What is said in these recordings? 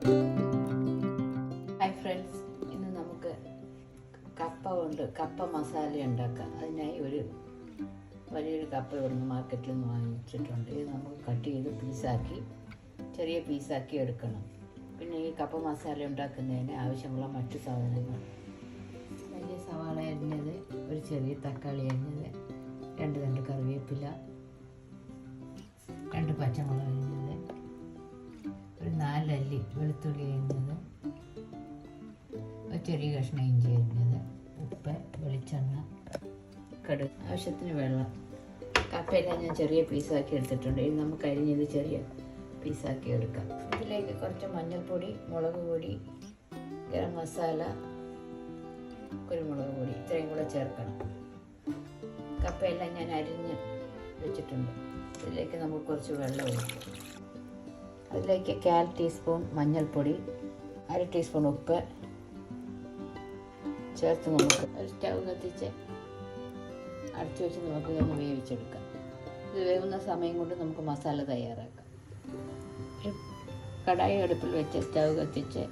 Hi friends, ഇന്ന് നമുക്ക് കപ്പ മസാല ഉണ്ടാക്കാം. അതിനായി വലിയൊരു കപ്പ ഇവിടുന്ന് മാർക്കറ്റിൽ നിന്ന് വാങ്ങിച്ചിട്ടുണ്ട്. ഇത് നമുക്ക് കട്ട് ചെയ്ത് ചെറിയ പീസാക്കി എടുക്കണം. പിന്നെ ഈ കപ്പ മസാല ഉണ്ടാക്കുന്നതിന് ആവശ്യമുള്ള മറ്റു സാധനങ്ങൾ: വലിയ സവാള അരിഞ്ഞത്, ഒരു ചെറിയ തക്കാളി അരിഞ്ഞത്, 2 തണ്ട് കറിവേപ്പില, 2 പച്ചമുളക് അരിഞ്ഞത്, ഒരു 4 അല്ലി വെളുത്തുള്ളി അരിഞ്ഞത്, ഒരു ചെറിയ കഷ്ണം ഇഞ്ചി അരിഞ്ഞത്, ഉപ്പ്, വെളിച്ചെണ്ണ, കടുക്, ആവശ്യത്തിന് വെള്ളം. കപ്പയെല്ലാം ഞാൻ ചെറിയ പീസാക്കി എടുത്തിട്ടുണ്ട്. ഇത് നമുക്ക് അരിഞ്ഞത് ചെറിയ പീസാക്കി എടുക്കാം. ഇതിലേക്ക് കുറച്ച് മഞ്ഞൾപ്പൊടി, മുളക് പൊടി, ഗരം മസാല, കുരുമുളക് പൊടി ഇത്രയും കൂടെ ചേർക്കണം. കപ്പയെല്ലാം ഞാൻ അരിഞ്ഞ് വെച്ചിട്ടുണ്ട്. ഇതിലേക്ക് നമുക്ക് കുറച്ച് വെള്ളം ഒഴിക്കാം. അതിലേക്ക് 1/4 ടീസ്പൂൺ മഞ്ഞൾപ്പൊടി, 1/2 ടീസ്പൂൺ ഉപ്പ് ചേർത്ത് നമുക്ക് ഒരു സ്റ്റൗ കത്തിച്ച് അടച്ചു വെച്ച് നമുക്ക് ഇതൊന്ന് വേവിച്ചെടുക്കാം. ഇത് വേവുന്ന സമയം കൊണ്ട് നമുക്ക് മസാല തയ്യാറാക്കാം. ഒരു കടായി അടുപ്പിൽ വെച്ച് സ്റ്റൗ കത്തിച്ച്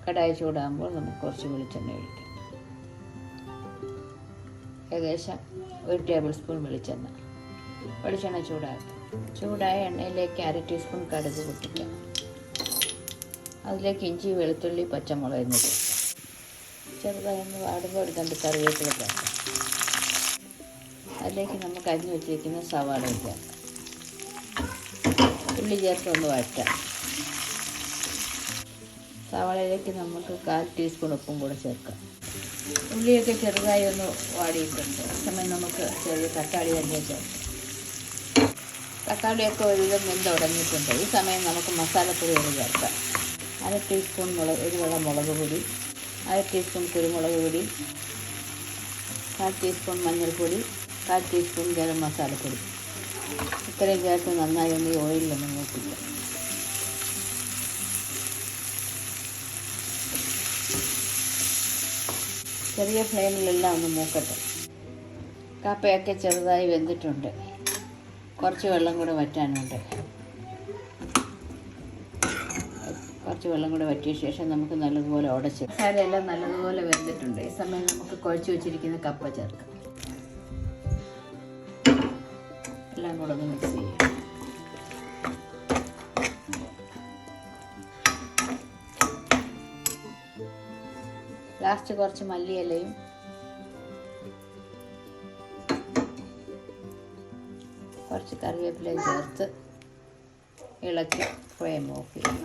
കടായി ചൂടാകുമ്പോൾ നമുക്ക് കുറച്ച് വെളിച്ചെണ്ണ ഒഴിക്കാം. ഏകദേശം 1 ടേബിൾ സ്പൂൺ വെളിച്ചെണ്ണ ചൂടാക്കാം. ചൂടായ എണ്ണയിലേക്ക് 1/2 ടീസ്പൂൺ കടുക് പൊട്ടിക്കാം. അതിലേക്ക് ഇഞ്ചി, വെളുത്തുള്ളി, പച്ചമുളക് എന്നിവ ചെറുതായി ഒന്ന് വാടുമ്പോൾ ഒരു 2 കറിവേപ്പില ചേർക്കാം. അതിലേക്ക് നമുക്ക് അരിഞ്ഞു വെച്ചിരിക്കുന്ന സവാള ചേർക്കാം. ഉള്ളി ചേർത്ത് ഒന്ന് വഴറ്റാം. സവാളയിലേക്ക് നമുക്ക് 1/4 ടീസ്പൂൺ ഉപ്പും കൂടെ ചേർക്കാം. ഉള്ളിയൊക്കെ ചെറുതായി ഒന്ന് വാടിയിട്ടുണ്ട്. ആ സമയം നമുക്ക് ചെറിയ തക്കാളി തന്നെ ചേർക്കാം. തക്കാളിയൊക്കെ ഒരുവിധം വെന്തുടങ്ങിയിട്ടുണ്ട്. ഈ സമയം നമുക്ക് മസാലപ്പൊടികൾ ചേർക്കാം. 1/2 ടീസ്പൂൺ മുളക് പൊടി, 1/2 ടീസ്പൂൺ കുരുമുളക് പൊടി, 1/4 ടീസ്പൂൺ മഞ്ഞൾപ്പൊടി, 1/4 ടീസ്പൂൺ ഗരം മസാലപ്പൊടി. ഇത്രയും ചേർത്ത് നന്നായി ഒന്ന് ഈ ഓയിലൊന്ന് മൂപ്പിക്കാം. ചെറിയ ഫ്ലെയിമിലെല്ലാം ഒന്ന് മൂക്കട്ടെ. കപ്പയൊക്കെ ചെറുതായി വെന്തിട്ടുണ്ട്. കുറച്ച് വെള്ളം കൂടെ വറ്റാനുണ്ട്. കുറച്ച് വെള്ളം കൂടെ വറ്റിയ ശേഷം നമുക്ക് നല്ലതുപോലെ ഉടച്ച് മസാലയെല്ലാം നല്ലതുപോലെ വെന്തിട്ടുണ്ട്. ഈ സമയം നമുക്ക് കുഴച്ച് വെച്ചിരിക്കുന്ന കപ്പ ചേർക്കാം. എല്ലാം കൂടെ ഒന്ന് മിക്സ് ചെയ്യാം. ലാസ്റ്റ് കുറച്ച് മല്ലിയിലയും കുറച്ച് കറിവേപ്പിലയും ചേർത്ത് ഇളക്കി ഫ്ലെയിം ഓഫ് ചെയ്യാം.